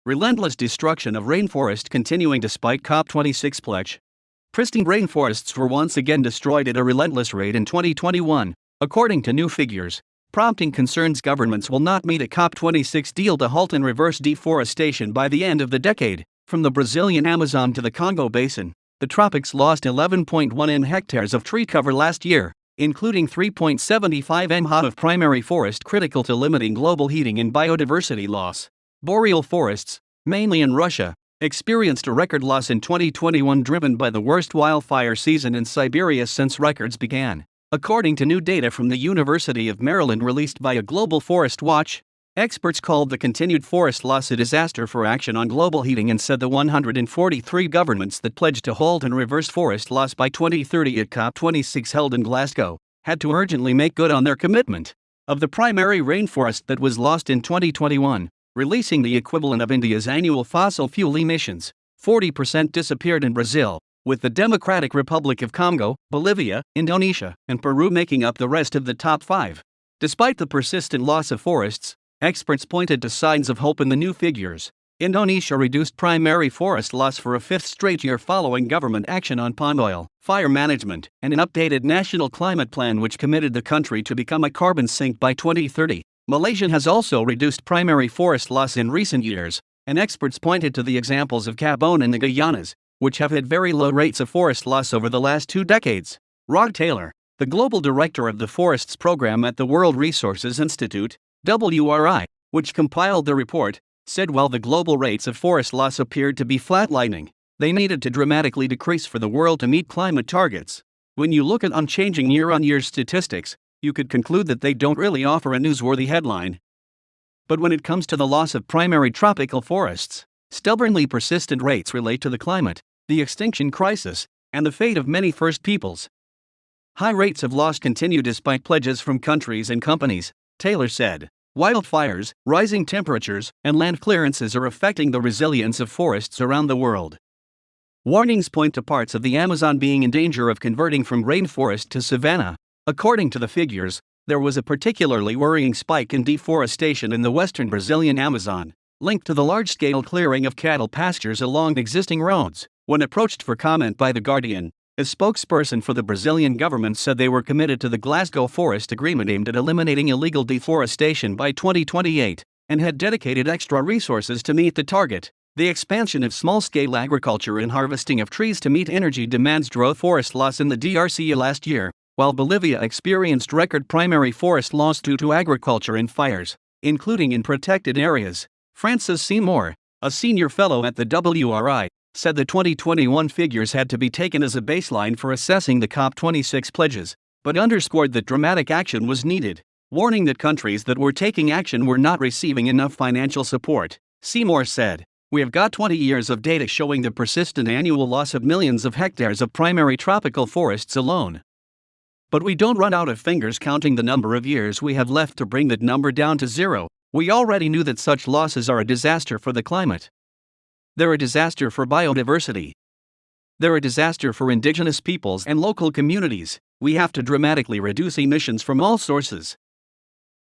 Relentless destruction of rainforest continuing despite Cop26 pledge. Pristine rainforests were once again destroyed at a relentless rate in 2021, according to new figures, prompting concerns governments will not meet a Cop26 deal to halt and reverse deforestation by the end of the decade. From the Brazilian Amazon to the Congo Basin, the tropics lost 11.1 m hectares of tree cover last year, including 3.75 m ha of primary forest critical to limiting global heating and biodiversity loss. Boreal forests, mainly in Russia, experienced a record loss in 2021 driven by the worst wildfire season in Siberia since records began, according to new data from the University of Maryland released by a Global Forest Watch. Experts called the continued forest loss a disaster for action on global heating and said the 143 governments that pledged to halt and reverse forest loss by 2030 at Cop26 held in Glasgow had to urgently make good on their commitment. Of the primary rainforest that was lost in 2021, releasing the equivalent of India's annual fossil fuel emissions, 40% disappeared in Brazil, with the Democratic Republic of Congo, Bolivia, Indonesia, and Peru making up the rest of the top 5. Despite the persistent loss of forests, experts pointed to signs of hope in the new figures. Indonesia reduced primary forest loss for a 5th straight year following government action on palm oil, fire management, and an updated national climate plan which committed the country to become a carbon sink by 2030. Malaysia has also reduced primary forest loss in recent years, and experts pointed to the examples of Gabon and the Guyanas, which have had very low rates of forest loss over the last 2 decades. Rod Taylor, the global director of the Forests Program at the World Resources Institute, WRI, which compiled the report, said while the global rates of forest loss appeared to be flatlining, they needed to dramatically decrease for the world to meet climate targets. When you look at unchanging year-on-year statistics, you could conclude that they don't really offer a newsworthy headline. But when it comes to the loss of primary tropical forests, stubbornly persistent rates relate to the climate, the extinction crisis, and the fate of many First Peoples. High rates of loss continue despite pledges from countries and companies, Taylor said. Wildfires, rising temperatures, and land clearances are affecting the resilience of forests around the world. Warnings point to parts of the Amazon being in danger of converting from rainforest to savanna. According to the figures, there was a particularly worrying spike in deforestation in the western Brazilian Amazon, linked to the large-scale clearing of cattle pastures along existing roads. When approached for comment by The Guardian, a spokesperson for the Brazilian government said they were committed to the Glasgow Forest Agreement aimed at eliminating illegal deforestation by 2028, and had dedicated extra resources to meet the target. The expansion of small-scale agriculture and harvesting of trees to meet energy demands drove forest loss in the DRC last year, while Bolivia experienced record primary forest loss due to agriculture and fires, including in protected areas. Francis Seymour, a senior fellow at the WRI, said the 2021 figures had to be taken as a baseline for assessing the Cop26 pledges, but underscored that dramatic action was needed, warning that countries that were taking action were not receiving enough financial support. Seymour said, "We have got 20 years of data showing the persistent annual loss of millions of hectares of primary tropical forests alone. But we don't run out of fingers counting the number of years we have left to bring that number down to 0. We already knew that such losses are a disaster for the climate. They're a disaster for biodiversity. They're a disaster for indigenous peoples and local communities. We have to dramatically reduce emissions from all sources.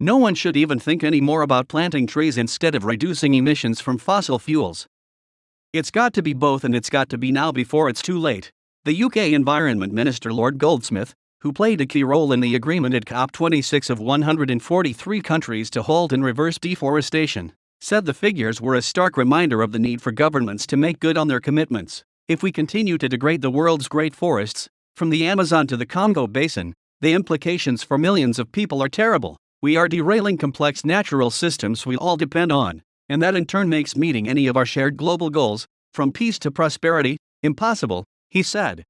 No one should even think any more about planting trees instead of reducing emissions from fossil fuels. It's got to be both, and it's got to be now before it's too late." The UK Environment Minister Lord Goldsmith, who played a key role in the agreement at Cop26 of 143 countries to halt and reverse deforestation, said the figures were a stark reminder of the need for governments to make good on their commitments. If we continue to degrade the world's great forests, from the Amazon to the Congo Basin, the implications for millions of people are terrible. We are derailing complex natural systems we all depend on, and that in turn makes meeting any of our shared global goals, from peace to prosperity, impossible, he said.